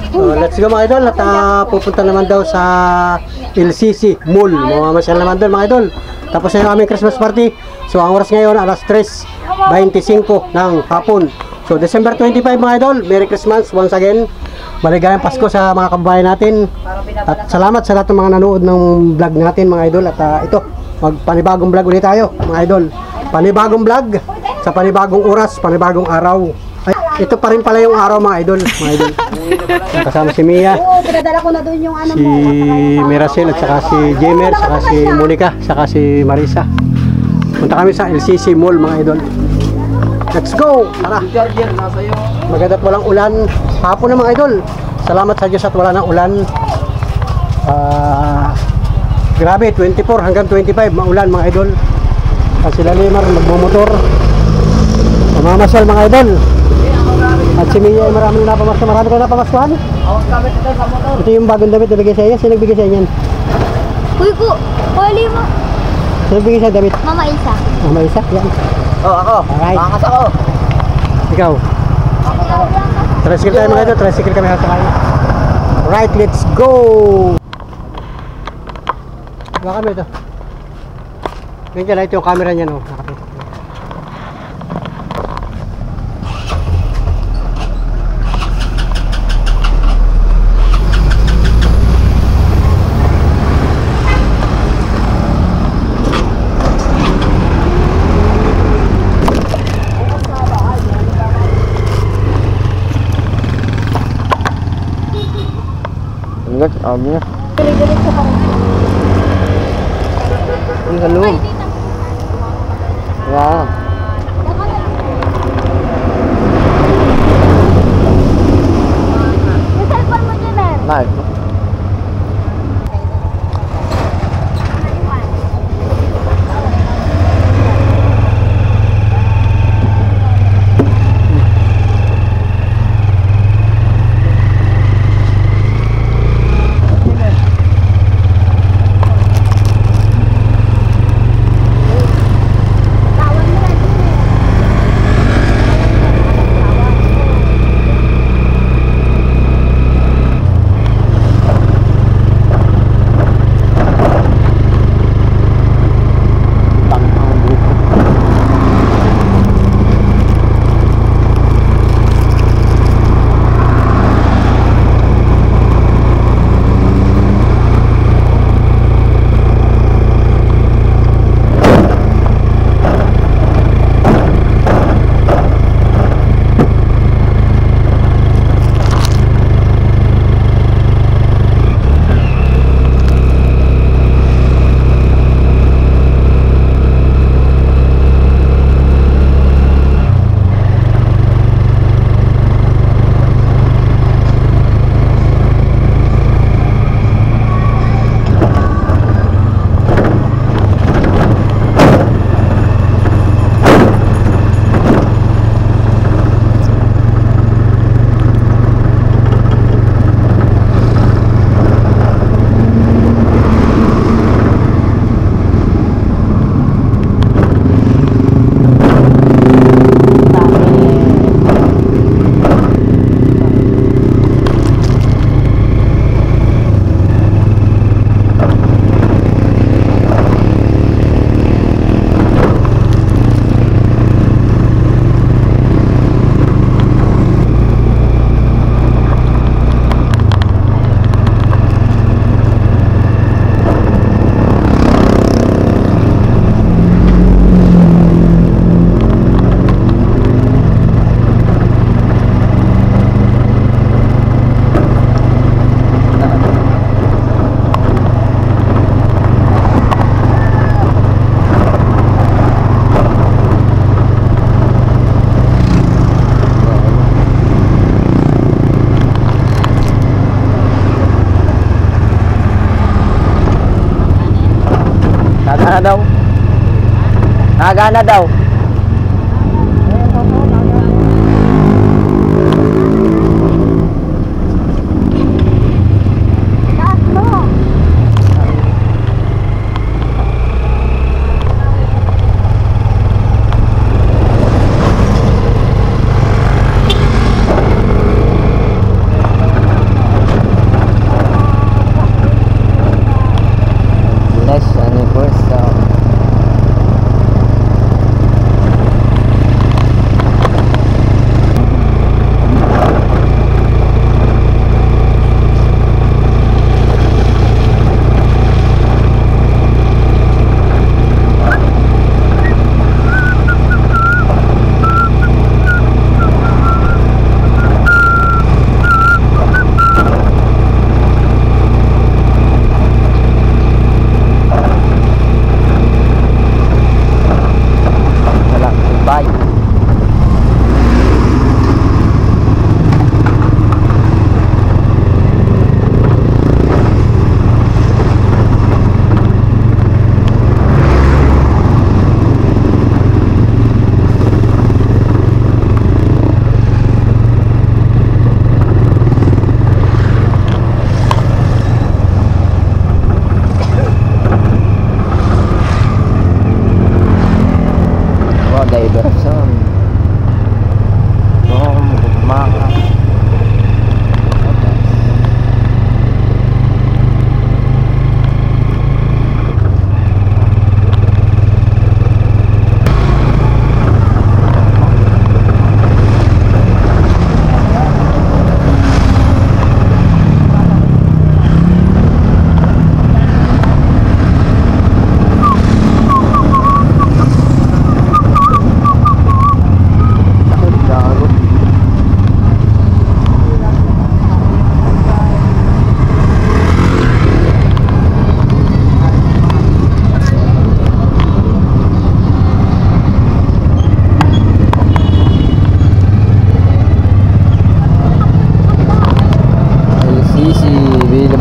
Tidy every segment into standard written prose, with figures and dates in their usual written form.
So, let's go mga idol. At pupunta naman daw sa LCC Mall. Mamamasyal naman doon mga idol. Tapos na yung aming Christmas party. So ang oras ngayon alas 3:25 ng hapon. So December 25 mga idol. Merry Christmas once again. Maligayang Pasko sa mga kababayan natin. At salamat sa lahat ng mga nanood ng vlog natin mga idol. At ito, magpanibagong vlog ulit tayo mga idol. Panibagong vlog sa panibagong oras, panibagong araw. Ay, ito pa rin pala yung araw mga idol. Mga idol. Kasama si Mia. Oo, pinadala ko na doon yung ano si mo. Miracel at saka si Jemer, saka si Monica, saka si Marisa. Punta kami sa LCC Mall mga idol. Let's go! Tara! Maganda walang ulan. Hapon na mga idol. Salamat sa Diyos at wala nang ulan. Grabe, 24 hanggang 25 maulan mga idol. Sila Limar magmumotor. Mamamasal mga idol. At si Mia ay marami na napamasko. Marami ka na napamaskuhan? Oo, damit ito sa motor. Ito yung bagong damit na bigay sa iyo. Sino nagbigay sa inyo yan? Uy ko, pwede mo. Sino nagbigay sa damit? Mama Isa. Mama Isa? Yan. Oo, ako. Alright. Makas ako. Ikaw? Tricycle tayo mga ito. Tricycle kami hasakay. Right, let's go! Baka kami ito. Ganyan na ito yung camera niya no. Nakapit. Ingat, sabi niya. Yung sa loob. Wow. Yung cellphone mo dyan eh. Nice. Nagana daw. Nagana daw.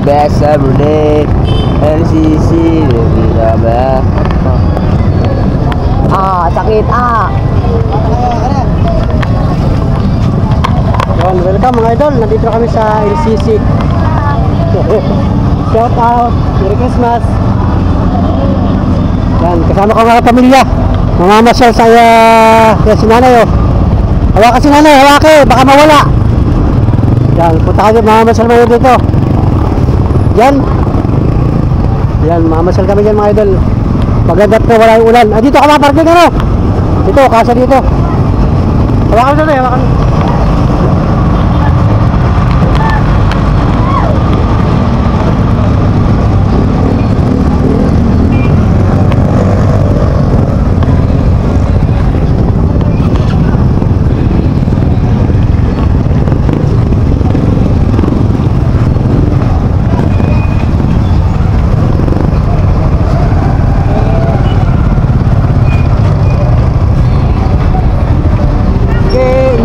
best every day. LCC, baby, ba? Sakit, Yun, welcome mga idol. Nandito na kami sa LCC. Shout out, Merry Christmas. Yan, kasama ko mga pamilya. Mamamasyal sa si nanay oh. Hawakan si nanay, hawakan, baka mawala. Yan, punta kayo, mamamasyal mo dito. Yan. Yan, mamamasyal kami dyan mga idol. Magandang po, wala yung ulan. Dito ka maparking ano? Dito, kasa dito. Hawakan mo nanay, hawakan mo.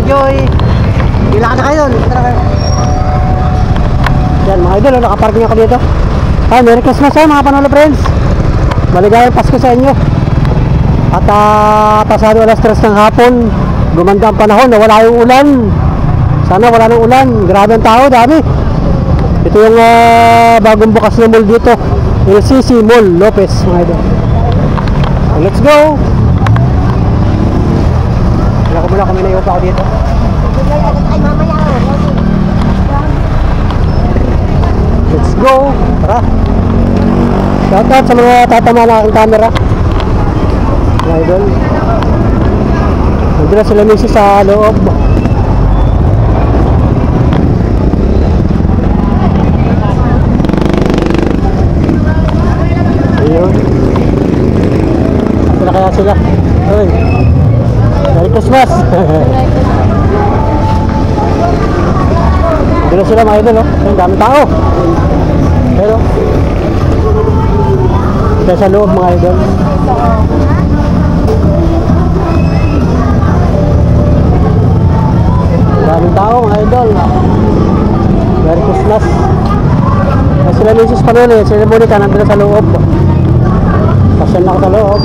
Enjoy. Ilan na kayo? Yan mga idol, nakaparking ako dito. Merry Christmas mga Panolo friends. Maligayang Pasko sa inyo. At pasado alas 3 ng hapon, gumanda ang panahon, nawala yung ulan. Sana wala ng ulan. Grabe ang tao, dami. Ito yung bagong bukas na mall dito, LCC Mall Lopez mga idol. Let's go. Wala ko muna kami na iupa ako dito. Let's go. Tara. Shout out sa mga tatama na aking camera. Mga idol. Nandun na sila misi sa loob. Ayun. Sila kaya sila. Uy. Merry Christmas! Dito na sila mga idol, oh. Ang daming tao. Pero, dito sa loob mga idol. Ang daming tao mga idol. Merry Christmas! Ay sila Mrs. Panole, sila Monica nandito sa loob. Pasyan ako sa loob.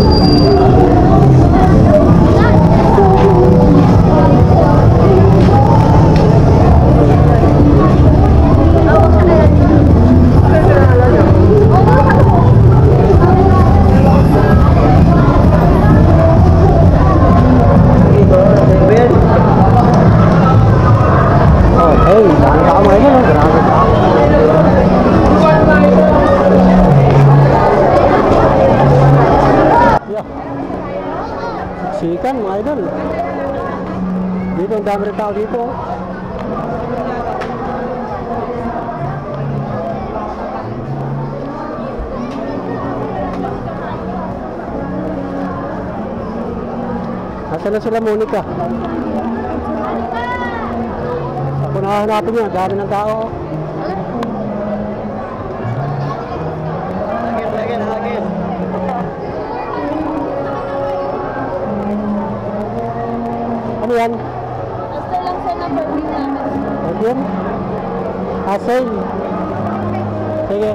Sikan mga idol. Dito ang dami rin tao dito. Nasaan na sila Monica? Ako nahanapin niya, dami ng tao. Ano yan? Basta lang sa number namin. Ano yan? Sale. Sige.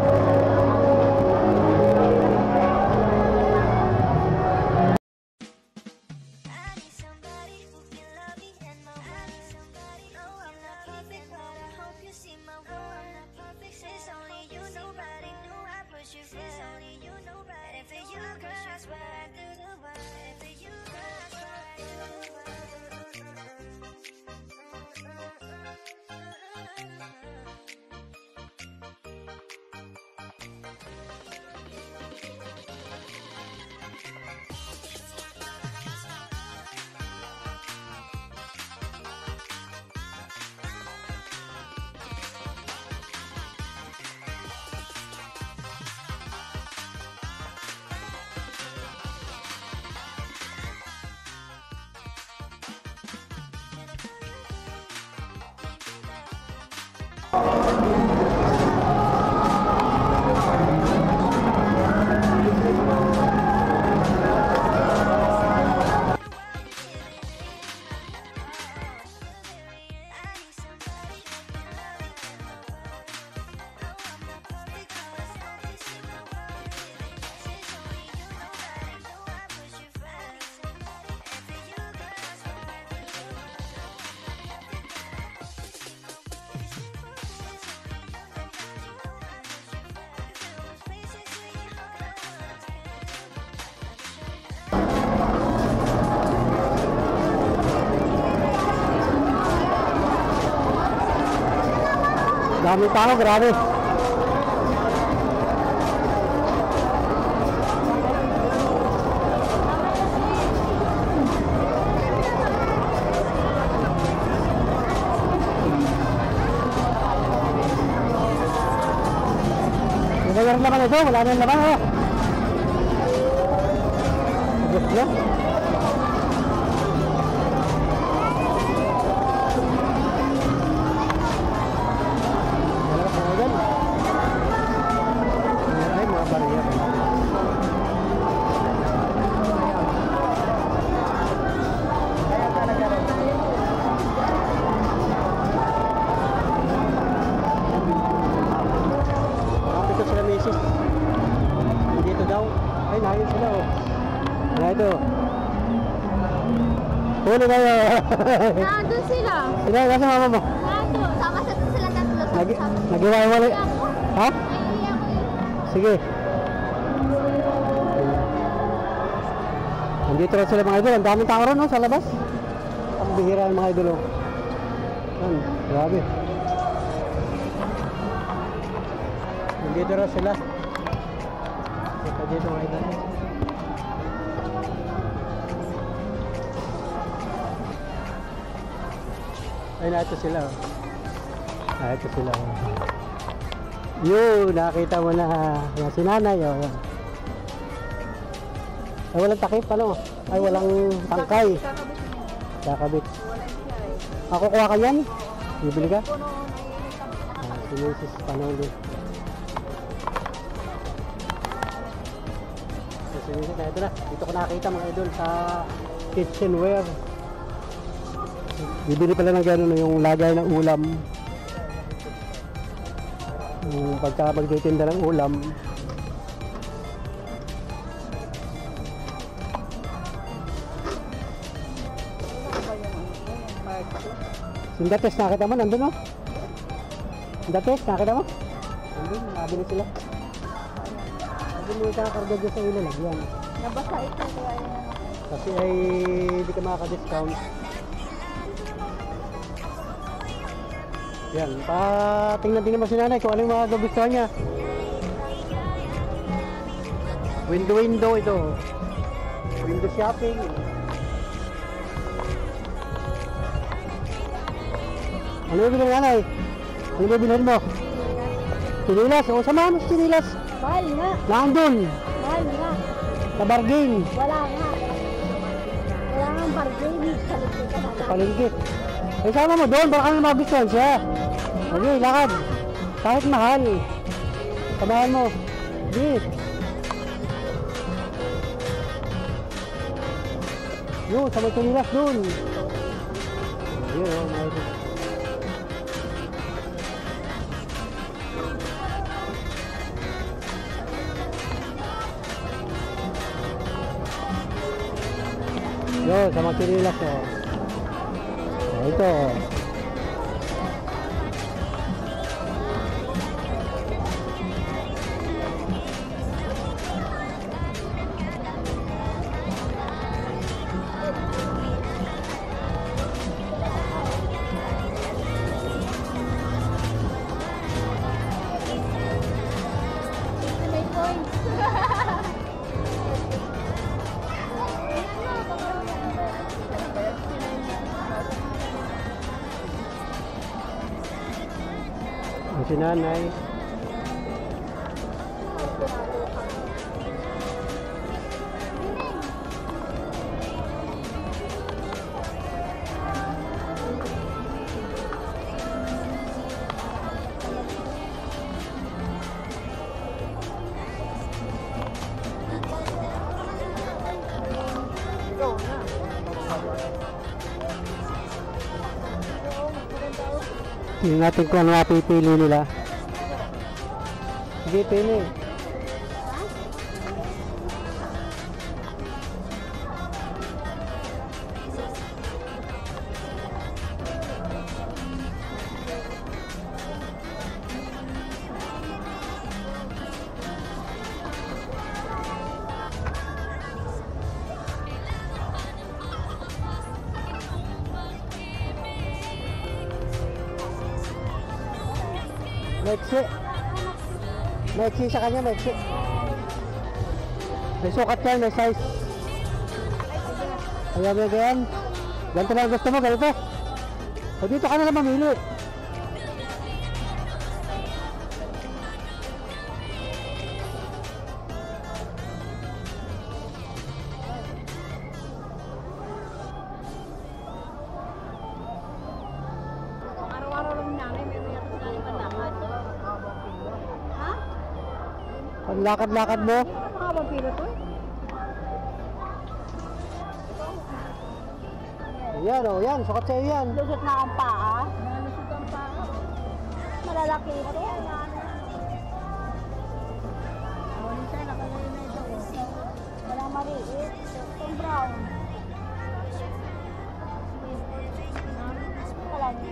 Dami tao, grabe. Wala rin naman ito, wala rin naman oh. Gusto na? Ay, mga bariya. Ito sila misis. Dito daw. Ay, nahin sila oh. Na ito. Huli kayo. Nandun sila. Sila, nasa mama mo? Nandun. Sama sa sila tatlo. Nag-iwalay. Ha? Ay, ako yun. Sige. Nandito rin sila mga idol. Ang daming tao rin no, sa labas. Ang bihira yung mga idol oh. Yan, grabe. Nandito rin sila. Ito dito mga idol. Ay, ito sila oh. Ito sila oh. Yun, nakita mo na yan, si nanay oh. Yan. Ay, walang takip ano? Ay, walang tangkay. Kakabit. Ako kuha ka yan? Bibili ka? Si Mrs. Panoli. Si Mrs. Ito na. Dito ko nakita mga idol sa kitchenware. Bibili pala ng gano'n yung lagay ng ulam. Yung pagka magtitinda ng ulam. Sindates, nakita mo? Nandun o? Sindates, nakita mo? Nandun, nabili sila. Nandun mo ikakarga dyan sa ilalagyan. Nabasa ito. Kaya yun. Kasi ay hindi ka makaka-discount. Yan, patingnan din naman si nanay kung ano yung mga gusto niya. Window ito. Window shopping. Ano yung bilhin nanay? Ano yung bilhin mo? Sinilas, o samahan mo si sinilas. Mahal nga. Nandun, Mahal nga. sa bargain. Wala nga. Wala nga bargain. Sa likod ka na. Sa palengke. Eh, sama mo doon, baka may magustuhan siya. Okay, lakad. Kahit mahal. Samahan mo. Sige. Yun, sa may kanilas doon. Yun, oh, mga ito. Yun, sa mga kanilas, oh. Ito. May points. Ang si nanay. Tingnan natin kung ano mapipili nila. Sige, pili. Maiksi. Maiksi sa kanya, maiksi. May sukat yan, may size. Ayan, ayan. Ganito lang gusto mo, ganito. O dito ka na lang mamili. Araw-araw lang nanay, meron yata sa panlakad. Ha? Panlakad-lakad mo. Mga vampiro to eh. Ayan, o, yan. Sukat sa'yo yan. Lusot na ang paa. Lusot ang paa. Malalaki ito. Morning sir, nakalagay na ito. Walang maliit. Itong brown. Wala niya.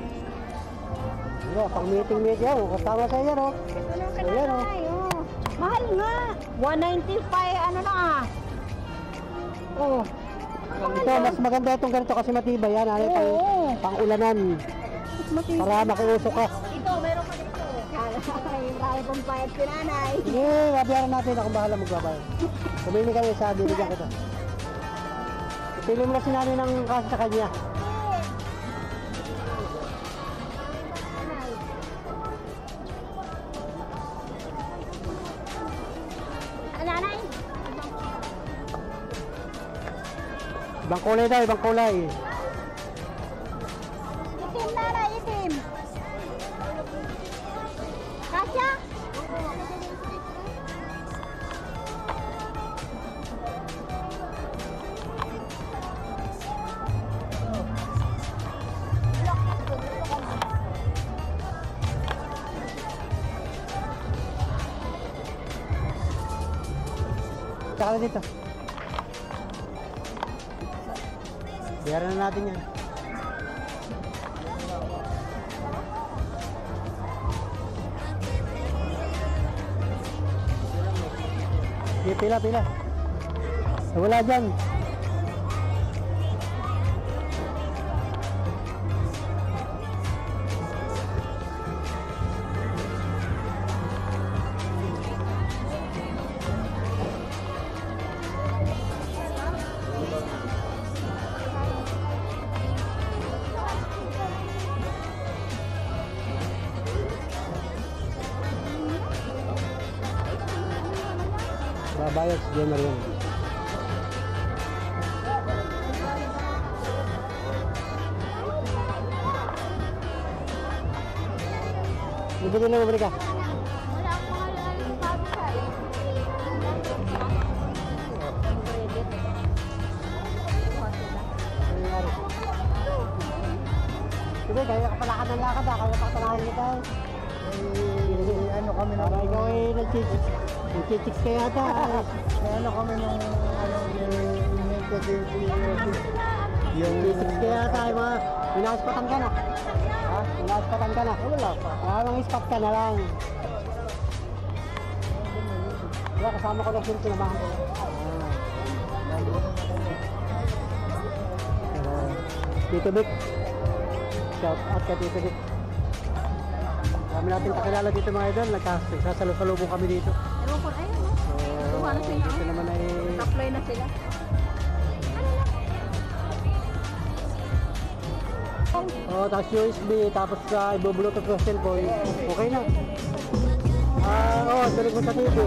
Ano, pang meeting-meeting yan. Kasama sa'yo yan, o. Ayan, o. Mahal nga. 195 ano na ah. Oh. Ito, mas maganda itong ganito kasi matibay yan. Ano, pang ulanan. Para makiusok ka. Ito, meron pa dito. Kaya pong payat si nanay. Sige, babayaran natin. Akong bahala magbabayad. Kumili kami sa binigyan kita. Pili mo na si nanay ng kasi sa kanya. Nanay? Ibang kulay daw, ibang kulay. Itim nanay, itim. Kasya? Tsaka na dito. Bayaran na natin yan. Sige, pila, pila. Wala dyan. Babayad si Jenner yun. Bibili na bibili ka. Wala akong mahal bago ka eh. Sige, kaya ka palakad ng lakad ha. Kaya pakatanahin kita eh. Ano kami na? Para ikaw ay nag-chicks ka yata. Ano kami ng email ko din Yung chicks ka yata ay mga pinakaspatan ka na. Ha? Pinakaspatan ka na. Wala pa. Mga ispat ka na lang. Wala, kasama ko na sila sinamahan ko. Tito Vic. Shout out ka Tito Vic. Kami natin kakilala dito mga idol. Nagsasalubong kami dito. Ewan ko, ayun no? So, Ano sila? dito naman ay Apply na sila. tapos USB, tapos i-bluetooth ko sa cellphone. Okay na. Tuloy mo sa TV.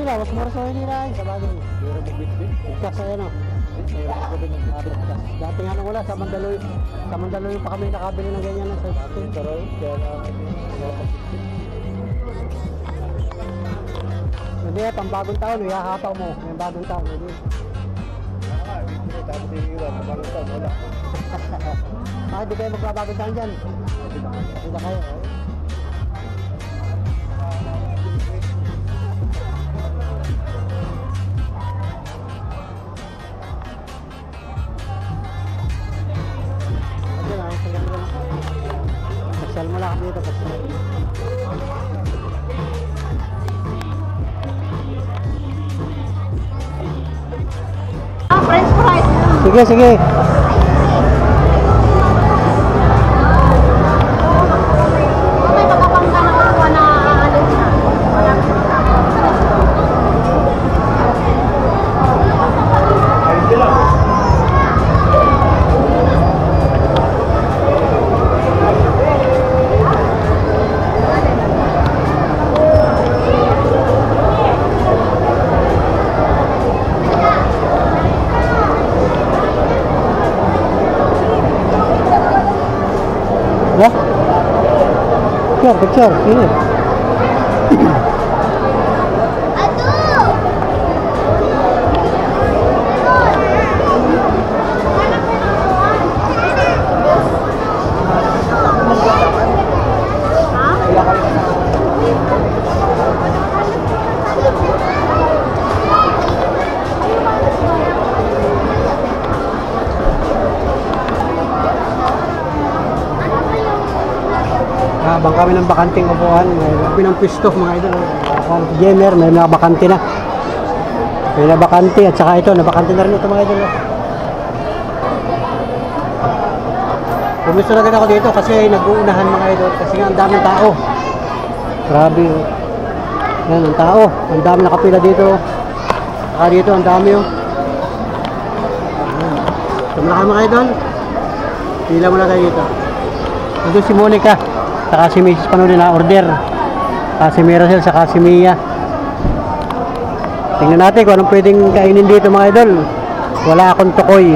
Manila, mas mura sa Manila ay sa bagay. Pero magbitbit. Bigkas ay ano. Dati nga nung wala, sa Mandaloy pa kami nakabili ng ganyan sa dati. Pero kaya Hindi, pang bagong taon, ihahapaw mo. May bagong taon. Hindi. tapos iiwan, bagong taon, wala. Di kayo magbabagong taon dyan. Hindi na kayo. Pasyal mo lang dito. French fries. Sige, sige. Okay, makapangga na ako na alis na. Ya? Picture, ini. Aduh! Habang kami ng bakanting upuan, may ng pwesto mga idol. Gamer, may mga bakante na. May na bakante at saka ito, nabakante na rin ito mga idol. Pumisto na agad ako dito kasi nag-uunahan mga idol kasi nga ang daming tao. Grabe. Yan ang tao, ang dami nakapila dito. Saka dito ang dami oh. Tumula kayo mga idol. Pila muna tayo dito. Ito si Monica. Saka si Mrs. Panuli na order. Saka si Miracel, saka si Mia. Tingnan natin kung anong pwedeng kainin dito mga idol. Wala akong tukoy.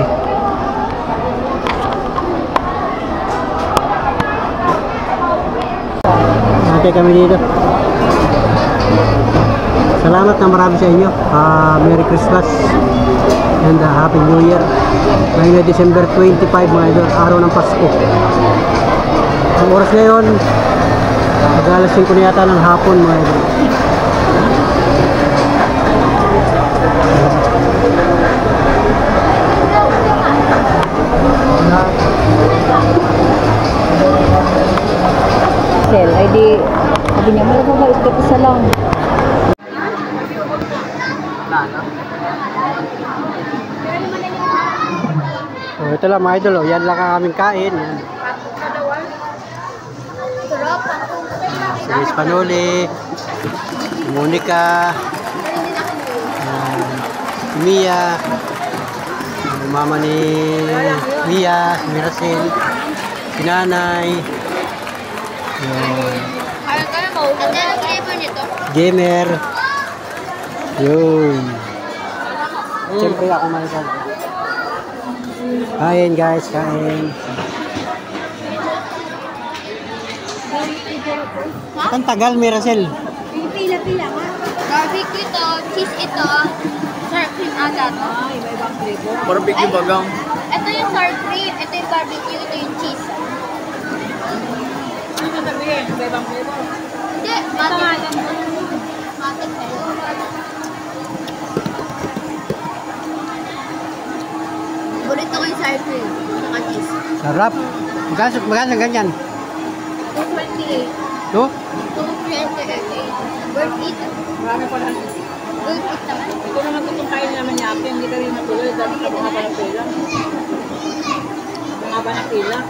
Nantay kami dito. Salamat na marami sa inyo. Merry Christmas and Happy New Year. Ngayon ay December 25 mga idol, araw ng Pasko. Ang oras ngayon, mag-alas 5 na yata ng hapon mga idol. Sel, ay di, sabi niya, wala pa ba, ito isa lang. So, ito lang mga idol, yan lang ang aming kain. Si Miss Panuli, si Monica, si Mia, yung mama ni Mia, si Miracel, si Nanay, Gamer, yun. Siyempre ako malikag. Kain guys, kain. Ang tagal, Miracel. Pila-pila nga. Barbecue ito, cheese ito, sour cream aga to. Iba-ibang flavor. Barbecue bagang. Ito yung sour cream, ito yung barbecue, ito yung cheese. Ano sabihin? Iba-ibang flavor. Hindi, matik. Matik pero. Burrito ko yung sour cream, saka cheese. Sarap. Magkano ganyan? 228. No? 228. Worth it. Marami pa lang. Worth it naman. Ito naman itong kain naman niya. Hindi ka rin natuloy. Dahil sa mga ng pila. Mga ba ng pila?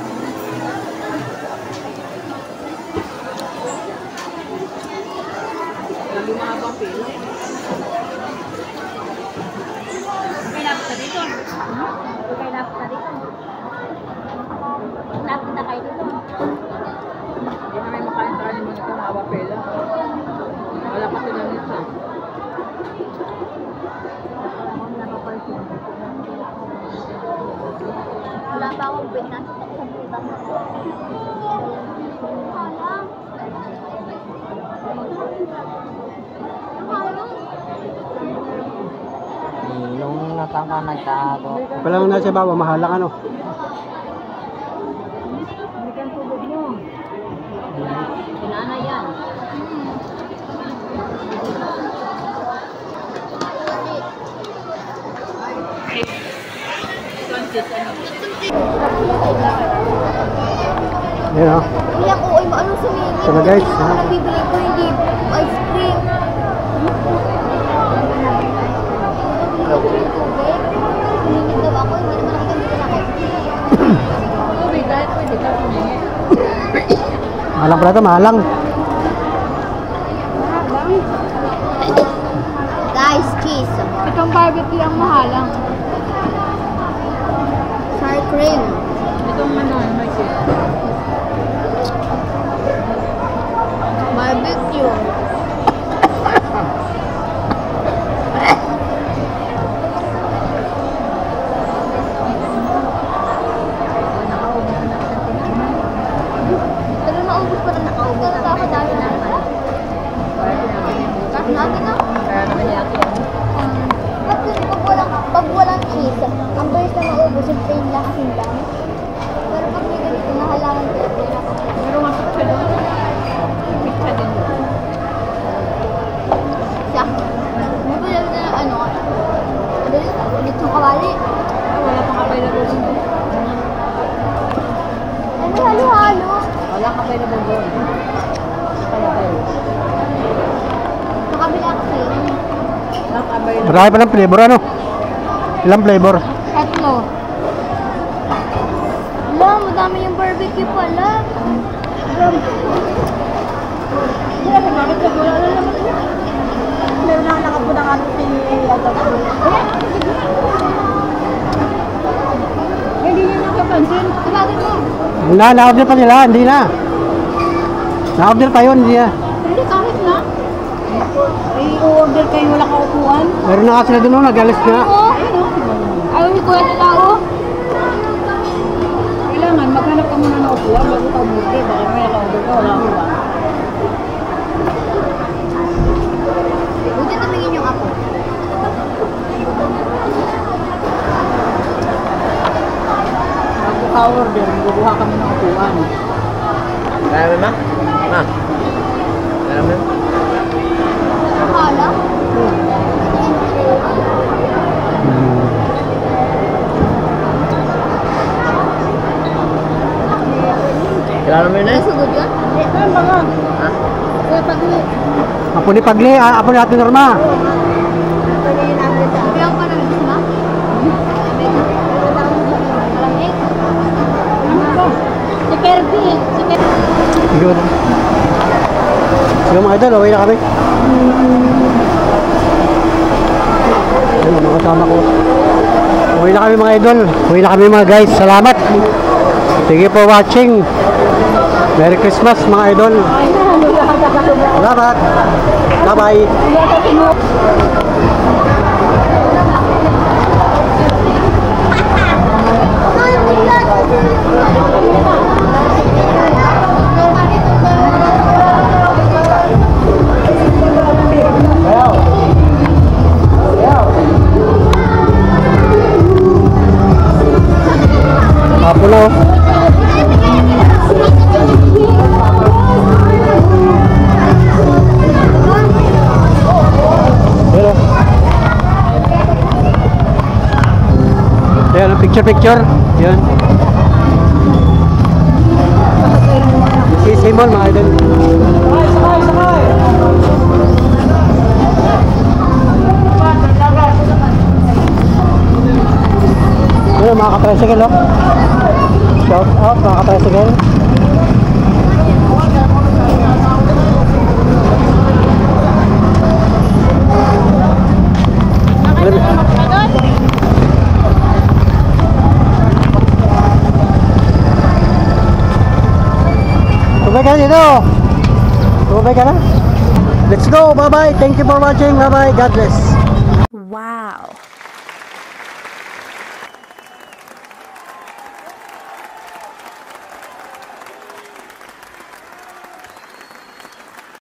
Lagi mga bang pila. May napita dito. May napita dito. Napita kayo dito. Hindi na may makain tayo naman ito mga pila. Wala pa sila nito. open na. Nung natama nagtago. Walang nasa baba, mahalang ano. Sinana yan. Yan o. Iyak ko, ay maano sumingit. Ito na, guys, ha? Ang bibili ko, hindi ice cream. Sumingit daw ako, hindi naman ako dito na Tubig, kahit pwede ka tumingin. Mahalang pala ito, mahalang. Guys, cheese. Itong barbecue ang mahalang. Sour cream. Itong ano, may cheese. Barbecue. Pero naubos pa rin nakaubos. Ako dami naman. Kasi natin na. Kaya naman yakin. Pag walang cheese, ang bilis na maubos yung plain lang kasing dami. Pero pag may ganito, nahalangan ko ito. Pero nga pa siya doon. Pizza din doon. Siya. May pala na ano, ulit yung kawali. Wala pang available doon. Ay, may halo-halo. Wala kang available doon. Kaya tayo. Sa kabila kasi. Not available. Marami pa ng flavor ano. Ilang flavor? Tatlo. Wala, madami yung barbecue pala. Bakit ka wala na naman yun? Meron na nakapuna nga si hindi niya nakapansin. Sabagay mo. Na-order pa nila, hindi na. Na-order pa yun, hindi na. Hindi, kahit na. I-order kayo, wala kaupuan. Meron na nga sila doon, nag-alis na. Oo. Ayaw ni Kuya nila ako. Kailangan, maghanap ka muna ng upuan bago ka umorder. Baka may naka-order ka, wala ko ba? Buti tumingin yung ako. Bago ka order, magkukuha kami ng upuan. Kaya mo, ma? Ma? Kaya mo? Akala? Kilala mo yun eh? Nasugod yun? Ay, mga. Ha? Kuya Pagli. Apo ni Pagli, apo ni Ate Norma. Bilang pa ng isma? Malamig. Ano ba? Si Kirby. Si Kirby. Sige ba? Sige mga idol, uwi na kami. Ayun, mga kasama ko. Uwi na kami mga idol. Uwi na kami mga guys. Salamat. Sige for watching. Merry Christmas mga idol. Salamat. Bye-bye. Apo na. Ayan, picture. Yan. Si Simon, mga idol. Ayan, mga ka-tricycle, oh. Shout out, mga ka-tricycle. Tumay ka dito. Tumay ka na. Let's go. Bye-bye. Thank you for watching. Bye-bye. God bless. Wow.